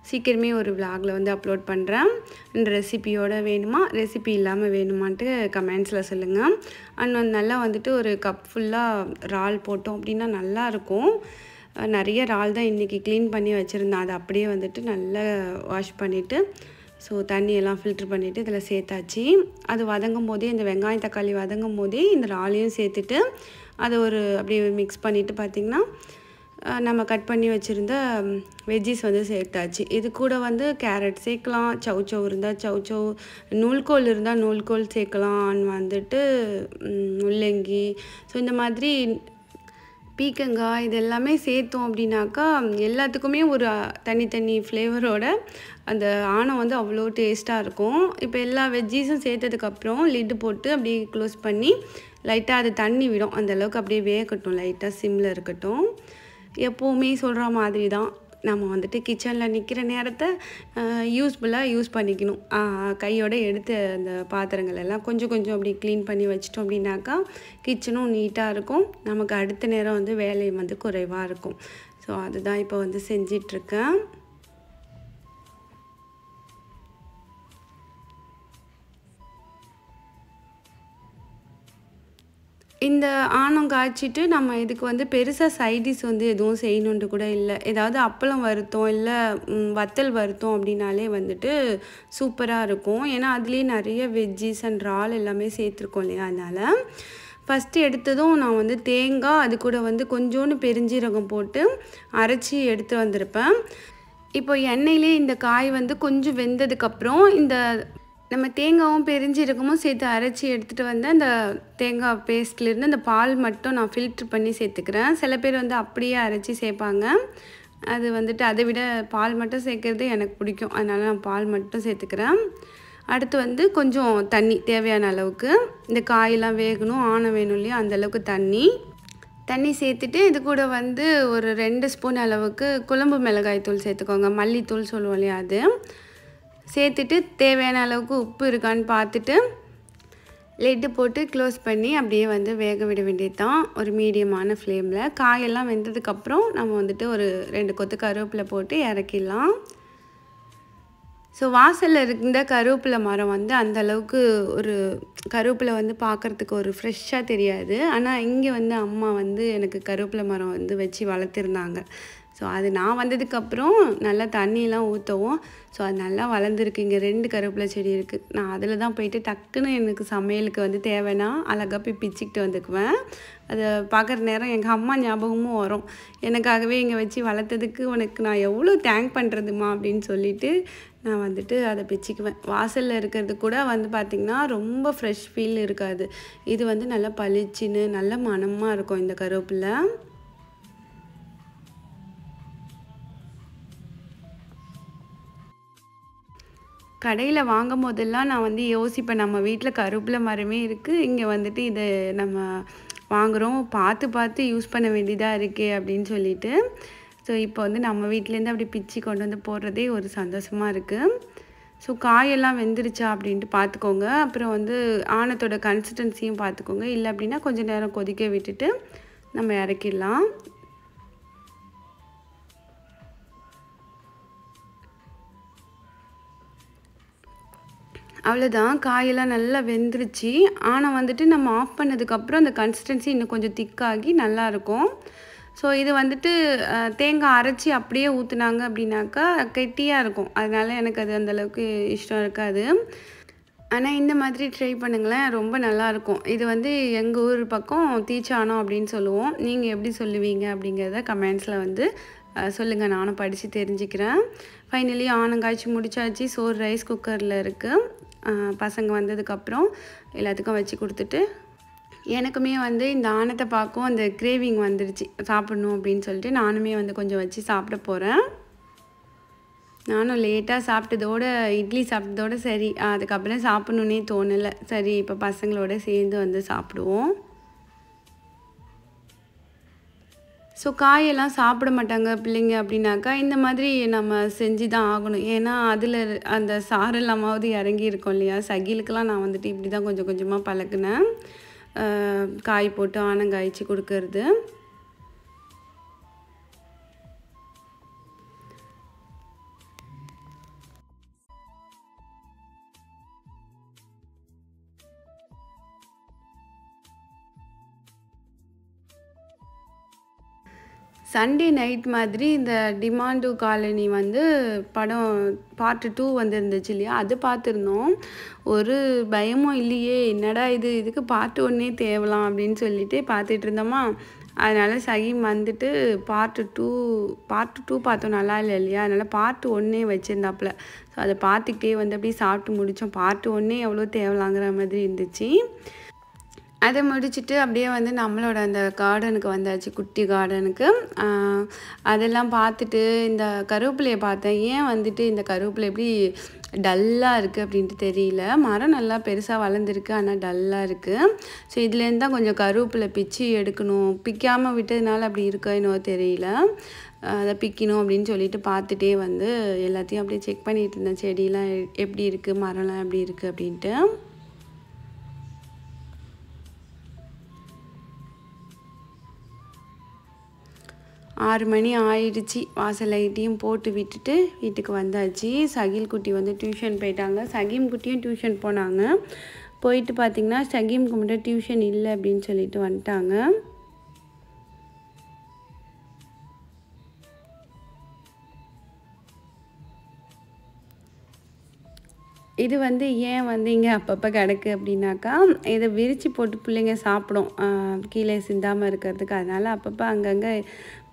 சீக்கிரமே ஒரு விலாகில் வந்து அப்லோட் பண்ணுறேன். இந்த ரெசிபியோடு வேணுமா, ரெசிபி இல்லாமல் வேணுமான்ட்டு கமெண்ட்ஸில் சொல்லுங்கள். அண்ட் வந்து நல்லா வந்துட்டு ஒரு கப் ஃபுல்லாக இறால் போட்டோம் அப்படின்னா நல்லாயிருக்கும். நிறைய இறால் தான் இன்றைக்கி க்ளீன் பண்ணி வச்சுருந்தேன். அதை அப்படியே வந்துட்டு நல்லா வாஷ் பண்ணிவிட்டு ஸோ தண்ணியெல்லாம் ஃபில்ட்ரு பண்ணிவிட்டு இதில் சேர்த்தாச்சு. அது வதங்கும் போதே, இந்த வெங்காயம் தக்காளி வதங்கும் போதே இந்த இறாலையும் சேர்த்துட்டு அதை ஒரு அப்படியே மிக்ஸ் பண்ணிவிட்டு பார்த்திங்கன்னா நம்ம கட் பண்ணி வச்சுருந்த வெஜ்ஜீஸ் வந்து சேர்த்தாச்சு. இது கூட வந்து கேரட் சேர்க்கலாம், சௌச்சௌ இருந்தால் சௌச்சௌ, நூல்கோல் இருந்தால் நூல்கோல் சேர்க்கலாம், வந்துட்டு முள்ளங்கி, ஸோ இந்த மாதிரி பீக்கங்காய் இது எல்லாமே சேர்த்தோம் அப்படின்னாக்கா எல்லாத்துக்குமே ஒரு தனித்தனி ஃப்ளேவரோட அந்த ஆணம் வந்து அவ்வளோ டேஸ்ட்டாக இருக்கும். இப்போ எல்லா வெஜ்ஜீஸும் சேர்த்ததுக்கப்புறம் லிட்டு போட்டு அப்படியே க்ளோஸ் பண்ணி லைட்டாக அது தண்ணி விடும், அந்தளவுக்கு அப்படியே வேகட்டும், லைட்டாக சிம்மில் இருக்கட்டும். எப்போவுமே சொல்கிற மாதிரி தான் நம்ம வந்துட்டு கிச்சனில் நிற்கிற நேரத்தை யூஸ்ஃபுல்லாக யூஸ் பண்ணிக்கணும். கையோடு எடுத்து அந்த பாத்திரங்கள் எல்லாம் கொஞ்சம் கொஞ்சம் அப்படி க்ளீன் பண்ணி வச்சிட்டோம் அப்படின்னாக்கா கிச்சனும் நீட்டாக இருக்கும். நமக்கு அடுத்த நேரம் வந்து வேலையும் வந்து குறைவாக இருக்கும். ஸோ அதுதான் இப்போ வந்து செஞ்சிட்ருக்கேன். இந்த ஆணம் காய்ச்சிட்டு நம்ம இதுக்கு வந்து பெருசாக சைடிஷ் வந்து எதுவும் செய்யணுன்ட்டு கூட இல்லை. ஏதாவது அப்பளம் வறுத்தோம் இல்லை வத்தல் வறுத்தோம் அப்படின்னாலே வந்துட்டு சூப்பராக இருக்கும். ஏன்னா அதுலேயே நிறைய வெஜ்ஜீஸ் அண்ட் இறால் எல்லாமே சேர்த்துருக்கோம் இல்லையா, அதனால் ஃபஸ்ட்டு எடுத்ததும் நான் வந்து தேங்காய் அது கூட வந்து கொஞ்சோண்டு பெருஞ்சீரகம் போட்டு அரைச்சி எடுத்து வந்திருப்பேன். இப்போ எண்ணெயிலே இந்த காய் வந்து கொஞ்சம் வெந்ததுக்கப்புறம் இந்த நம்ம தேங்காயும் பெருஞ்சீரகமும் சேர்த்து அரைச்சி எடுத்துகிட்டு வந்து அந்த தேங்காய் பேஸ்ட்லேருந்து அந்த பால் மட்டும் நான் ஃபில்ட்ரு பண்ணி சேர்த்துக்கிறேன். சில பேர் வந்து அப்படியே அரைச்சி சேர்ப்பாங்க. அது வந்துட்டு அதை விட பால் மட்டும் சேர்க்குறது எனக்கு பிடிக்கும், அதனால் நான் பால் மட்டும் சேர்த்துக்கிறேன். அடுத்து வந்து கொஞ்சம் தண்ணி தேவையான அளவுக்கு, இந்த காயெல்லாம் வேகணும், ஆணம் வேணும் இல்லையா, அந்தளவுக்கு தண்ணி சேர்த்துட்டு இது கூட வந்து ஒரு 2 ஸ்பூன் அளவுக்கு குழம்பு மிளகாய் தூள் சேர்த்துக்கோங்க, மல்லித்தூள் சொல்லுவோம் இல்லையா, அது சேர்த்துட்டு தேவையான அளவுக்கு உப்பு இருக்கான்னு பார்த்துட்டு லிட்டு போட்டு க்ளோஸ் பண்ணி அப்படியே வந்து வேக விட வேண்டியது தான் ஒரு மீடியமான ஃப்ளேமில். காயெல்லாம் வெந்ததுக்கப்புறம் நம்ம வந்துட்டு ஒரு 2 கொத்து கருவேப்பிலை போட்டு இறக்கிடலாம். ஸோ வாசலில் இருந்த கருவேப்பிலை மரம் வந்து அந்தளவுக்கு ஒரு கருவேப்பிலை வந்து பார்க்குறதுக்கு ஒரு ஃப்ரெஷ்ஷாக தெரியாது. ஆனால் இங்கே வந்து அம்மா வந்து எனக்கு கருவேப்பிலை மரம் வந்து வச்சு வளர்த்துருந்தாங்க. ஸோ அது நான் வந்ததுக்கப்புறம் நல்லா தண்ணியெல்லாம் ஊற்றவும் ஸோ அது நல்லா வளர்ந்துருக்கு. இங்கே 2 கருவேப்பிலை செடி இருக்குது. நான் அதில் தான் போயிட்டு டக்குன்னு எனக்கு சமையலுக்கு வந்து தேவைன்னா அழகாக போய் பிச்சுக்கிட்டு வந்துக்குவேன். அதை பார்க்குற நேரம் எங்கள் அம்மா ஞாபகமும் வரும். எனக்காகவே இங்கே வச்சு வளர்த்ததுக்கு உனக்கு நான் எவ்வளோ தேங்க் பண்ணுறதுமா அப்படின்னு சொல்லிட்டு நான் வந்துட்டு அதை பிச்சுக்குவேன். வாசலில் இருக்கிறது கூட வந்து பார்த்திங்கன்னா ரொம்ப ஃப்ரெஷ் ஃபீல் இருக்காது. இது வந்து நல்லா பளிச்சுன்னு நல்ல மணமாக இருக்கும் இந்த கருவேப்பிலை. கடையில் வாங்கும் போதெல்லாம் நான் வந்து யோசிப்பேன், நம்ம வீட்டில் கருவேப்பிலை மரமே இருக்குது, இங்கே வந்துட்டு இதை நம்ம வாங்குகிறோம், பார்த்து பார்த்து யூஸ் பண்ண வேண்டியதாக இருக்கே அப்படின்னு சொல்லிட்டு. ஸோ இப்போ வந்து நம்ம வீட்டிலேருந்து அப்படி பிச்சு கொண்டு வந்து போடுறதே ஒரு சந்தோஷமாக இருக்குது. ஸோ காயெல்லாம் வெந்துருச்சா அப்படின்ட்டு பார்த்துக்கோங்க. அப்புறம் வந்து ஆணத்தோட கன்சிஸ்டன்சியும் பார்த்துக்கோங்க. இல்லை அப்படின்னா கொஞ்சம் நேரம் கொதிக்க விட்டுட்டு நம்ம இறக்கிடலாம். அவ்வளோதான், காயெல்லாம் நல்லா வெந்துருச்சு. ஆனால் வந்துட்டு நம்ம ஆஃப் பண்ணதுக்கப்புறம் அந்த கன்சிஸ்டன்சி இன்னும் கொஞ்சம் திக்காகி நல்லாயிருக்கும். ஸோ இது வந்துட்டு தேங்காய் அரைச்சி அப்படியே ஊற்றுனாங்க அப்படின்னாக்கா கெட்டியாக இருக்கும். அதனால எனக்கு அது அந்தளவுக்கு இஷ்டம் இருக்காது. ஆனால் இந்த மாதிரி ட்ரை பண்ணுங்களேன், ரொம்ப நல்லாயிருக்கும். இது வந்து எங்கள் ஊர் பக்கம் தீச்சானம் அப்படின்னு சொல்லுவோம். நீங்கள் எப்படி சொல்லுவீங்க அப்படிங்கிறத கமெண்ட்ஸில் வந்து சொல்லுங்கள், நானும் படித்து தெரிஞ்சுக்கிறேன். ஃபைனலி ஆனம் காய்ச்சி முடிச்சாச்சு. சோறு ரைஸ் குக்கரில் இருக்குது. பசங்க வந்ததுக்கப்புறம் எல்லாத்துக்கும் வச்சு கொடுத்துட்டு எனக்குமே வந்து இந்த ஆனத்தை பார்க்கும் அந்த கிரேவிங் வந்துடுச்சு, சாப்பிட்ணும் அப்படின்னு சொல்லிட்டு நானுமே வந்து கொஞ்சம் வச்சு சாப்பிட போகிறேன். நானும் லேட்டாக சாப்பிட்டதோட இட்லி சாப்பிட்டதோட சரி, அதுக்கப்புறம் சாப்பிட்ணுன்னே தோணலை. சரி இப்போ பசங்களோட சேர்ந்து வந்து சாப்பிடுவோம். ஸோ காயெல்லாம் சாப்பிட மாட்டாங்க பிள்ளைங்க அப்படின்னாக்கா இந்த மாதிரி நம்ம செஞ்சு தான் ஆகணும். ஏன்னா அதில் அந்த சாரெல்லாமாவது இறங்கி இருக்கும் இல்லையா. சகிலுக்கெல்லாம் நான் வந்துட்டு இப்படி தான் கொஞ்சம் கொஞ்சமாக பழக்கினேன். காய் போட்டு ஆனங்காய்ச்சி கொடுக்கறது. சண்டே நைட் மாதிரி இந்த டிமாண்டு காலனி வந்து படம் பார்ட் 2 வந்துருந்துச்சு இல்லையா, அது பார்த்துருந்தோம். ஒரு பயமும் இல்லையே, என்னடா இதுக்கு பார்ட் 1 தேவலாம் அப்படின்னு சொல்லிட்டு பார்த்துட்டு இருந்தோமா. அதனால் சகிம் வந்துட்டு பார்ட் 2 பார்த்தோம், நல்லா இல்லை இல்லையா, அதனால் பார்ட் 1 வச்சுருந்தாப்புல. ஸோ அதை பார்த்துக்கிட்டே வந்து அப்படியே சாப்பிட்டு முடித்தோம். பார்ட் 1 எவ்வளோ தேவலாங்கிற மாதிரி இருந்துச்சு. அதை முடிச்சுட்டு அப்படியே வந்து நம்மளோட அந்த கார்டனுக்கு வந்தாச்சு, குட்டி கார்டனுக்கு. அதெல்லாம் பார்த்துட்டு இந்த கருவேப்பிலையை பார்த்தேன். ஏன் வந்துட்டு இந்த கருவேப்பிலை எப்படி டல்லாக இருக்குது அப்படின்ட்டு தெரியல. மரம் நல்லா பெருசாக வளர்ந்துருக்கு, ஆனால் டல்லாக இருக்குது. ஸோ இதுலேருந்து தான் கொஞ்சம் கருவேப்பிலை பிச்சு எடுக்கணும். பிக்காமல் விட்டதுனால அப்படி இருக்கா இன்னும் தெரியல. அதை பிக்கணும் அப்படின்னு சொல்லிட்டு பார்த்துட்டே வந்து எல்லாத்தையும் அப்படியே செக் பண்ணிகிட்டு இருந்தேன். செடியெலாம் எப்படி இருக்குது, மரம்லாம் எப்படி இருக்குது அப்படின்ட்டு. ஆறு மணி ஆயிடுச்சு. வாசல் லைட்டையும் போட்டு விட்டுட்டு வீட்டுக்கு வந்தாச்சு. சகில் குட்டி வந்து டியூஷன் போயிட்டாங்க. சகீம் குட்டியும் டியூஷன் போனாங்க. போயிட்டு பார்த்திங்கன்னா சகீம்க்கு மட்டும் டியூஷன் இல்லை அப்படின்னு சொல்லிட்டு வந்துட்டாங்க. இது வந்து ஏன் வந்து இங்கே அப்பப்போ கிடக்கு அப்படின்னாக்கா, இதை விரித்து போட்டு பிள்ளைங்க சாப்பிடும், கீழே சிந்தாமல் இருக்கிறதுக்கு. அதனால் அப்பப்போ அங்கங்கே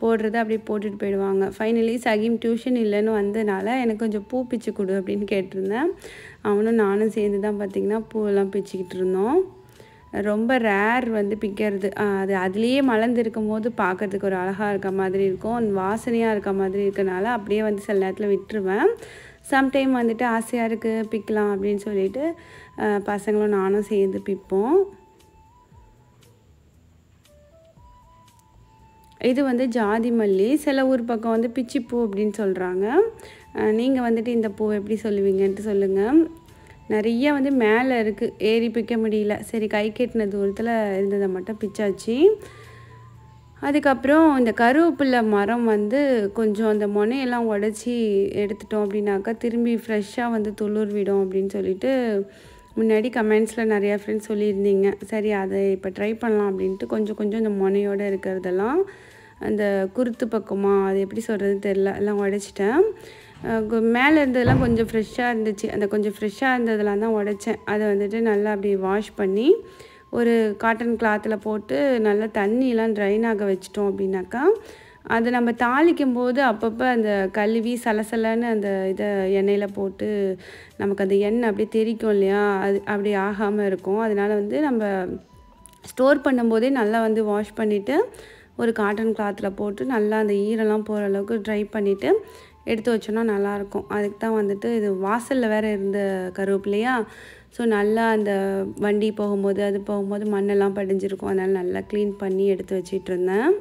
போடுறத அப்படியே போட்டுட்டு போயிடுவாங்க. ஃபைனலி சகீம் டியூஷன் இல்லைன்னு வந்ததுனால எனக்கு கொஞ்சம் பூ பிச்சு கொடு அப்படின்னு கேட்டிருந்தேன். அவனும் நானும் சேர்ந்து தான் பார்த்திங்கன்னா பூவெல்லாம் பிச்சுக்கிட்டு இருந்தோம். ரொம்ப ரேர் வந்து பிக்கிறது. அது அதுலேயே மலர்ந்துருக்கும் போது பார்க்குறதுக்கு ஒரு அழகாக இருக்க மாதிரி இருக்கும், வாசனையாக இருக்க மாதிரி இருக்கனால அப்படியே வந்து சில நேரத்தில் விட்டுருவேன். சம்டைம் வந்துட்டு ஆசையாக இருக்குது பிக்கலாம் அப்படின்னு சொல்லிட்டு பசங்களும் நானும் சேர்ந்து பிப்போம். இது வந்து ஜாதி மல்லி. சில ஊர் பக்கம் வந்து பிச்சிப்பூ அப்படின்னு சொல்கிறாங்க. நீங்கள் வந்துட்டு இந்த பூ எப்படி சொல்லுவீங்கன்ட்டு சொல்லுங்கள். நிறைய வந்து மேலே இருக்குது, ஏறி பிக்க முடியல. சரி கை கெட்டின தூரத்தில் இருந்ததை மட்டும் பிச்சாச்சு. அதுக்கப்புறம் இந்த கருவேப்பிலை மரம் வந்து கொஞ்சம் அந்த முனையெல்லாம் உடச்சி எடுத்துட்டோம் அப்படின்னாக்கா திரும்பி ஃப்ரெஷ்ஷாக வந்து துளிர் விடும் அப்படின்னு சொல்லிட்டு முன்னாடி கமெண்ட்ஸில் நிறையா ஃப்ரெண்ட்ஸ் சொல்லியிருந்தீங்க. சரி அதை இப்போ ட்ரை பண்ணலாம் அப்படின்ட்டு கொஞ்சம் கொஞ்சம் இந்த முனையோடு இருக்கிறதெல்லாம் அந்த குருத்து பக்கமாக அது எப்படி சொல்கிறது தெரில எல்லாம் உடைச்சிட்டேன். மேலே இருந்ததெல்லாம் கொஞ்சம் ஃப்ரெஷ்ஷாக இருந்துச்சு. அந்த கொஞ்சம் ஃப்ரெஷ்ஷாக இருந்ததெல்லாம் தான் உடைச்சேன். அதை வந்துட்டு நல்லா அப்படி வாஷ் பண்ணி ஒரு காட்டன் கிளாத்தில் போட்டு நல்லா தண்ணியெலாம் ட்ரைன் ஆக வச்சிட்டோம் அப்படின்னாக்கா அதை நம்ம தாளிக்கும் போது அப்பப்போ அந்த கழுவி சலசலன்னு அந்த இதை எண்ணெயில் போட்டு நமக்கு அந்த எண்ணெய் அப்படியே தெறிக்கும் இல்லையா, அது அப்படி ஆகாமல் இருக்கும். அதனால் வந்து நம்ம ஸ்டோர் பண்ணும்போதே நல்லா வந்து வாஷ் பண்ணிவிட்டு ஒரு காட்டன் கிளாத்தில் போட்டு நல்லா அந்த ஈரெல்லாம் போகிற அளவுக்கு ட்ரை பண்ணிவிட்டு எடுத்து வச்சோன்னா நல்லாயிருக்கும். அதுக்கு தான் வந்துட்டு இது வாசலில் வேறு இருந்த கருவேப்பிலையா, ஸோ நல்லா அந்த வண்டி போகும்போது அது போகும்போது மண்ணெல்லாம் படிஞ்சிருக்கும். அதனால் நல்லா க்ளீன் பண்ணி எடுத்து வச்சிட்டு இருந்தேன்.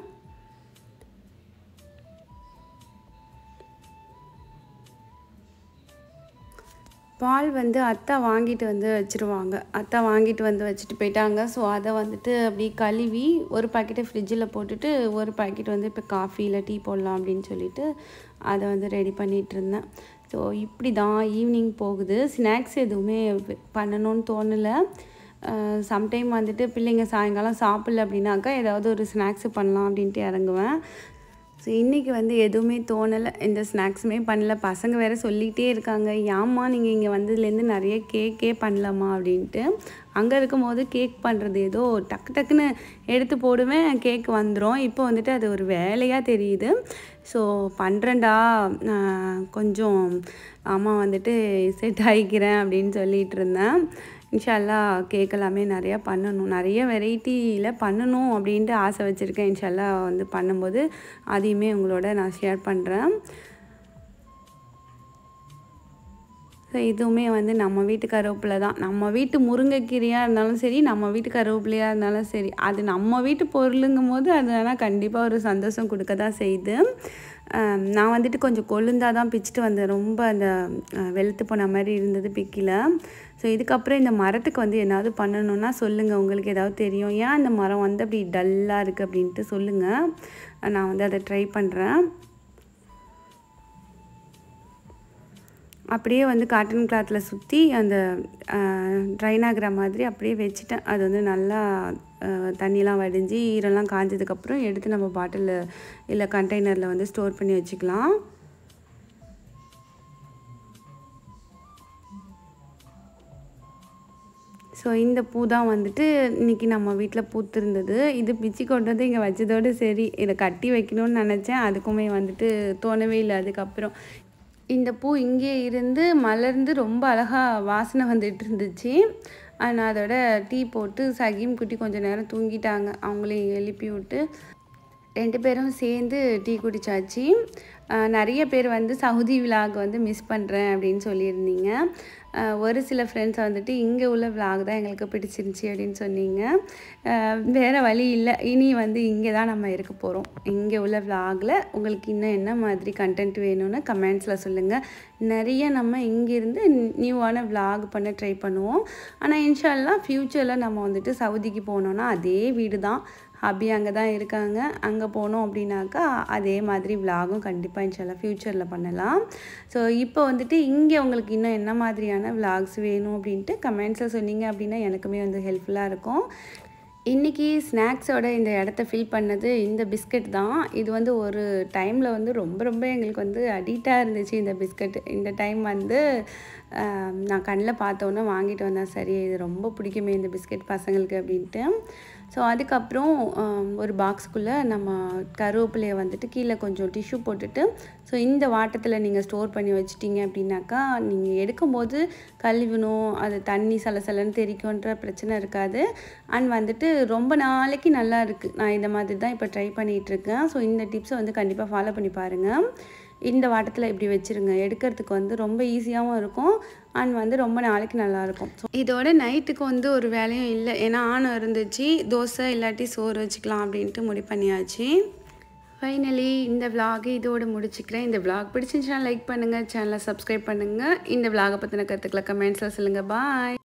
பால் வந்து அத்தை வாங்கிட்டு வந்து வச்சுருவாங்க. அத்தை வாங்கிட்டு வந்து வச்சுட்டு போயிட்டாங்க. ஸோ அதை வந்துட்டு அப்படி கழுவி ஒரு பாக்கெட்டை ஃப்ரிட்ஜில் போட்டுட்டு ஒரு பாக்கெட் வந்து இப்போ காஃபி இல்லை டீ போடலாம் அப்படின்னு சொல்லிட்டு அதை வந்து ரெடி பண்ணிகிட்ருந்தேன். ஸோ இப்படி தான் ஈவினிங் போகுது. ஸ்நாக்ஸ் எதுவுமே பண்ணணும்னு தோணலை. சம்டைம் வந்துட்டு பிள்ளைங்க சாயங்காலம் சாப்பிடல அப்படின்னாக்கா ஏதாவது ஒரு ஸ்நாக்ஸு பண்ணலாம் அப்படின்ட்டு இறங்குவேன். ஸோ இன்றைக்கி வந்து எதுவுமே தோணலை, எந்த ஸ்நாக்ஸுமே பண்ணல. பசங்க வேறு சொல்லிகிட்டே இருக்காங்க, ஏம்மா நீங்கள் இங்கே வந்ததுலேருந்து நிறைய கேக்கே பண்ணலாமா அப்படின்ட்டு. அங்கே இருக்கும்போது கேக் பண்ணுறது ஏதோ டக்கு டக்குன்னு எடுத்து போடுவேன், கேக் வந்துடும். இப்போ வந்துட்டு அது ஒரு வேலையாக தெரியுது. ஸோ பண்ணுறேன்டா, கொஞ்சம் அம்மா வந்துட்டு செட் ஆகிக்கிறேன் அப்படின்னு சொல்லிகிட்டு இருந்தேன். இன்ஷா அல்லாஹ் கேக் எல்லாமே நிறையா பண்ணணும், நிறைய வெரைட்டியில் பண்ணணும் அப்படின்ட்டு ஆசை வச்சுருக்கேன். இன்ஷா அல்லாஹ் வந்து பண்ணும்போது அதையுமே உங்களோட நான் ஷேர் பண்ணுறேன். ஸோ இதுவுமே வந்து நம்ம வீட்டு கருவேப்பிலை தான். நம்ம வீட்டு முருங்கைக்கீரையாக இருந்தாலும் சரி, நம்ம வீட்டு கருவேப்பிலையாக இருந்தாலும் சரி, அது நம்ம வீட்டு பொருளுங்கும் போது அது ஆனால் கண்டிப்பாக ஒரு சந்தோஷம் கொடுக்க தான் செய்யுது. நான் வந்துட்டு கொஞ்சம் கொழுந்தாக தான் பிச்சுட்டு வந்தேன். ரொம்ப அந்த வெளுத்து போன மாதிரி இருந்தது பிக்கில். ஸோ இதுக்கப்புறம் இந்த மரத்துக்கு வந்து எதாவது பண்ணணுன்னா சொல்லுங்கள், உங்களுக்கு ஏதாவது தெரியும். ஏன் இந்த மரம் வந்து அப்படி டல்லாக இருக்குது அப்படின்ட்டு சொல்லுங்கள், நான் வந்து அதை ட்ரை பண்ணுறேன். அப்படியே வந்து காட்டன் கிளாத்தில் சுற்றி அந்த ட்ரைன் ஆகிற மாதிரி அப்படியே வச்சுட்டேன். அது வந்து நல்லா தண்ணியெலாம் வடிஞ்சு ஈரெல்லாம் காஞ்சதுக்கப்புறம் எடுத்து நம்ம பாட்டிலில் இல்லை கண்டெய்னரில் வந்து ஸ்டோர் பண்ணி வச்சுக்கலாம். ஸோ இந்த பூ தான் வந்துட்டு இன்றைக்கி நம்ம வீட்டில் பூத்திருந்தது. இது பிச்சு கொண்டு வந்து இங்கே வச்சதோடு சரி, இதை கட்டி வைக்கணும்னு நினச்சேன், அதுக்குமே வந்துட்டு தோணவே இல்லை. அதுக்கப்புறம் இந்த பூ இங்கே இருந்து மலர்ந்து ரொம்ப அழகாக வாசனை வந்துட்டு இருந்துச்சு. நான் அதோட டீ போட்டு சகீம் குட்டி கொஞ்சம் நேரம் தூங்கிட்டாங்க. அவங்களையும் எழுப்பி விட்டு 2 பேரும் சேர்ந்து டீ குடித்தாச்சு. நிறைய பேர் வந்து சவுதி விலாக் வந்து மிஸ் பண்ணுறேன் அப்படின்னு சொல்லியிருந்தீங்க. ஒரு சில ஃப்ரெண்ட்ஸ் வந்துட்டு இங்கே உள்ள விலாக் தான் எங்களுக்கு பிடிச்சிருந்துச்சி அப்படின்னு சொன்னீங்க. வேறு வழி இல்லை, இனி வந்து இங்கே தான் நம்ம இருக்க போகிறோம். இங்கே உள்ள விலாகில் உங்களுக்கு இன்னும் என்ன மாதிரி கண்டென்ட் வேணும்னு கமெண்ட்ஸில் சொல்லுங்கள். நிறைய நம்ம இங்கேருந்து நியூவான விலாக் பண்ண ட்ரை பண்ணுவோம். ஆனால் இன்ஷா அல்லாஹ் ஃப்யூச்சரில் நம்ம வந்துட்டு சவுதிக்கு போனோன்னா அதே வீடு தான், ஹபி அங்கே தான் இருக்காங்க. அங்கே போனோம் அப்படின்னாக்கா அதே மாதிரி விலாகும் கண்டிப்பாக இன்ஷா அல்லாஹ் ஃப்யூச்சரில் பண்ணலாம். ஸோ இப்போ வந்துட்டு இங்கே உங்களுக்கு இன்னும் என்ன மாதிரியான விலாக்ஸ் வேணும் அப்படின்ட்டு கமெண்ட்ஸில் சொன்னீங்க அப்படின்னா எனக்குமே வந்து ஹெல்ப்ஃபுல்லாக இருக்கும். இன்றைக்கி ஸ்நாக்ஸோட இந்த இடத்த ஃபில் பண்ணது இந்த பிஸ்கட் தான். இது வந்து ஒரு டைமில் வந்து ரொம்ப எங்களுக்கு வந்து அடிக்டாக இருந்துச்சு இந்த பிஸ்கட். இந்த டைம் வந்து நான் கண்ணில் பார்த்தோன்னே வாங்கிட்டு வந்தேன். சரி, இது ரொம்ப பிடிக்குமே இந்த பிஸ்கட் பசங்களுக்கு அப்படின்ட்டு. ஸோ அதுக்கப்புறம் ஒரு பாக்ஸுக்குள்ளே நம்ம கருவேப்பிலையை வந்துட்டு கீழே கொஞ்சம் டிஷ்யூ போட்டுட்டு, ஸோ இந்த வாட்டத்தில் நீங்கள் ஸ்டோர் பண்ணி வச்சிட்டிங்க அப்படின்னாக்கா நீங்கள் எடுக்கும்போது கழுவணும், அது தண்ணி சலசலன்னு தெரிக்கும்ன்ற பிரச்சனை இருக்காது. அண்ட் வந்துட்டு ரொம்ப நாளைக்கு நல்லா இருக்குது. நான் இந்த மாதிரி தான் இப்போ ட்ரை பண்ணிகிட்ருக்கேன். ஸோ இந்த டிப்ஸை வந்து கண்டிப்பாக ஃபாலோ பண்ணி பாருங்கள். இந்த வாட்டத்தில் இப்படி வச்சுருங்க, எடுக்கிறதுக்கு வந்து ரொம்ப ஈஸியாகவும் இருக்கும் அண்ட் வந்து ரொம்ப நாளைக்கு நல்லாயிருக்கும். ஸோ இதோட நைட்டுக்கு வந்து ஒரு வேலையும் இல்லை, ஏன்னா ஆணம் இருந்துச்சு. தோசை இல்லாட்டி சோறு வச்சுக்கலாம் அப்படின்ட்டு முடிவு பண்ணியாச்சு. ஃபைனலி இந்த விலாகை இதோடு முடிச்சுக்கிறேன். இந்த விலாக் பிடிச்சிருந்துச்சுன்னா லைக் பண்ணுங்கள், சேனலை சப்ஸ்கிரைப் பண்ணுங்கள். இந்த விலாகை பற்றின கருத்துக்களை கமெண்ட்ஸில் சொல்லுங்கள். பாய்.